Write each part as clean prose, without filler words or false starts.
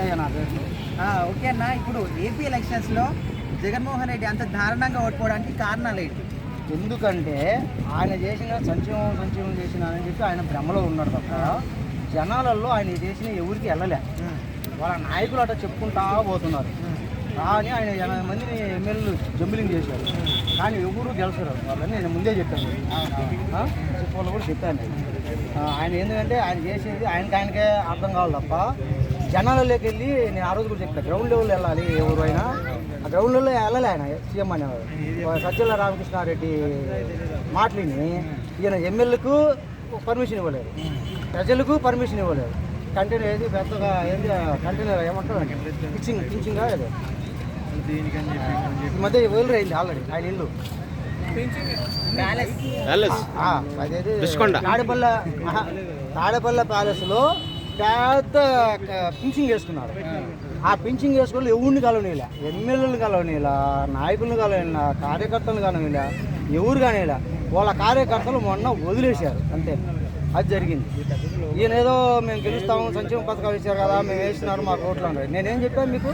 వెంకయ్య నా పేరు. ఓకే అన్న, ఇప్పుడు ఏపీ ఎలక్షన్స్లో జగన్మోహన్ రెడ్డి అంత దారుణంగా ఓడిపోవడానికి కారణాలు ఏంటి? ఎందుకంటే ఆయన చేసిన సంక్షేమం చేసిన అని చెప్పి ఆయన భ్రమలో ఉన్నాడు తప్ప జనాలలో ఆయన చేసిన ఎవరికి వెళ్ళలే. వాళ్ళ నాయకులు అట్లా చెప్పుకుంటా పోతున్నారు. కానీ ఆయన 80 మందిని ఎమ్మెల్యేలు జంబిలింగ్ చేశారు, కానీ ఎవరు గెలిచారు వాళ్ళని నేను ముందే చెప్పాను. చెప్పాలి కూడా చెప్పాను. ఆయన ఎందుకంటే ఆయన చేసేది ఆయనకే అర్థం కావాలి తప్ప జనాలలోకి వెళ్ళి నేను ఆ రోజు కూడా చెప్పాను, గ్రౌండ్ లెవెల్ వెళ్ళాలి. ఎవరు అయినా ఆ గ్రౌండ్ లెవెల్లో వెళ్ళాలి. ఆయన సీఎం అనేవారు సజ్జల రామకృష్ణారెడ్డి మాటలిని ఈయన ఎమ్మెల్యేలకు పర్మిషన్ ఇవ్వలేదు, ప్రజలకు పర్మిషన్ ఇవ్వలేదు. కంటైనర్ ఏది పెద్దగా ఏంది కంటైనర్ ఏమంటారు పింఛింగ్గా ఏదో ఈ మధ్య వేలు అయింది ఆల్రెడీ ఆయన ఇల్లు. తాడేపల్లి ప్యాలెస్లో పెద్ద పింఛింగ్ వేసుకున్నారు. ఆ పింఛింగ్ వేసుకొని ఎవరిని కలవనీలా, ఎమ్మెల్యేలు కలవనీలా, నాయకులను కలవనీలా, కార్యకర్తలు కలవనీలా, ఎవరు కానీలా. వాళ్ళ కార్యకర్తలు మొన్న వదిలేశారు అంతే. అది జరిగింది. ఈయన ఏదో మేము గెలుస్తాము, సంక్షేమ పథకాలు ఇచ్చారు కదా, మేము వేస్తున్నారు మాకు ఓట్లు అన్నారు. నేనేం చెప్పాను మీకు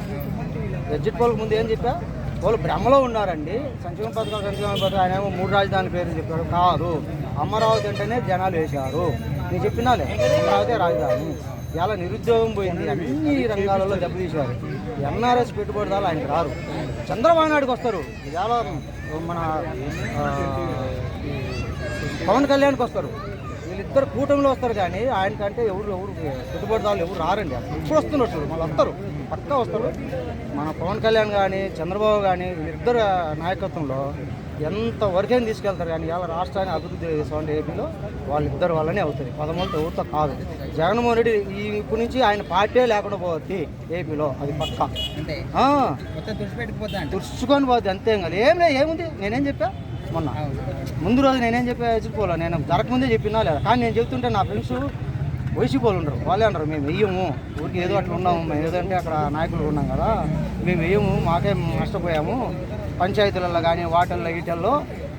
ఎగ్జిట్ పోల్కి ముందు ఏం చెప్పా, వాళ్ళు భ్రమలో ఉన్నారండి. సంక్షేమ పథకాలు ఆయన ఏమో 3 రాజధానుల పేరు చెప్పారు. కాదు, అమరావతి అంటేనే జనాలు వేశారు. నేను చెప్పినాలే, అమరావతి రాజధాని. ఇలా నిరుద్యోగం పోయింది, అన్ని రంగాలలో దెబ్బతీశారు. ఎన్ఆర్ఎస్ పెట్టుబడిదారులు ఆయనకు రారు, చంద్రబాబు నాయుడుకి వస్తారు. ఇలా మన పవన్ కళ్యాణ్కి వస్తారు. వీళ్ళిద్దరు కూటమిలో వస్తారు, కానీ ఆయనకంటే ఎవరు పెట్టుబడిదారులు ఎవరు రారండి. ఇప్పుడు వస్తున్నారు చూడు, మళ్ళీ వస్తారు, పక్కా వస్తారు. మన పవన్ కళ్యాణ్ కానీ చంద్రబాబు కానీ వీళ్ళిద్దరు నాయకత్వంలో ఎంత వరకైనా తీసుకెళ్తారు. కానీ ఇలా రాష్ట్రాన్ని అభివృద్ధి చేసేవాళ్ళు ఏపీలో వాళ్ళిద్దరు వల్లనే అవుతుంది, 10 ఎవరితో కాదు. జగన్మోహన్ రెడ్డి ఇప్పటి నుంచి ఆయన పార్టీ లేకుండా పోతుంది ఏపీలో, అది పక్కా తుడుచుకొని పోతుంది. అంతే కదా, ఏముంది. నేనేం చెప్పా మొన్న ముందు రోజు నేనేం చెప్పా చెప్పోలే, నేను జరగకముందే చెప్పినా లేదా. కానీ నేను చెప్తుంటే నా ఫ్రెండ్స్ వైసీపీ వాళ్ళు ఉండరు, వాళ్ళే అంటారు మేము వెయ్యము, ఊరికి ఏదో అట్లా ఉన్నాము, మేము ఏదంటే అక్కడ నాయకులు ఉన్నాం కదా, మేము వెయ్యము, మాకే నష్టపోయాము. పంచాయతీలలో కానీ వాటల్లో వీటల్లో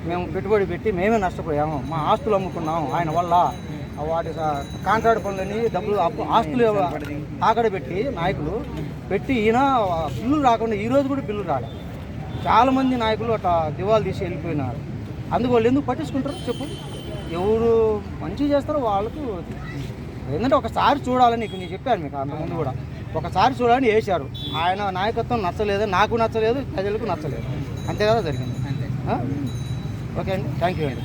మేము పెట్టుబడి పెట్టి మేమే నష్టపోయాము, మా ఆస్తులు అమ్ముకున్నాము ఆయన వల్ల. వాటి కాంట్రాక్ట్ పనులని డబ్బులు ఆస్తులు తాకడ పెట్టి నాయకులు పెట్టి ఈయన బిల్లులు రాకుండా ఈరోజు కూడా బిల్లులు రాలేదు. చాలామంది నాయకులు అట్లా దివాలు తీసి వెళ్ళిపోయినారు. అందుకు వాళ్ళు ఎందుకు పట్టించుకుంటారు చెప్పు? ఎవరు మంచిగా చేస్తారో వాళ్ళకు ఏంటంటే ఒకసారి చూడాలని నేను చెప్పాను మీకు అంతకుముందు కూడా. ఒకసారి చూడాలని వేశారు. ఆయన నాయకత్వం నచ్చలేదు, నాకు నచ్చలేదు, ప్రజలకు నచ్చలేదు, అంతే కదా జరిగింది. ఓకే అండి, థ్యాంక్ యూ అండి.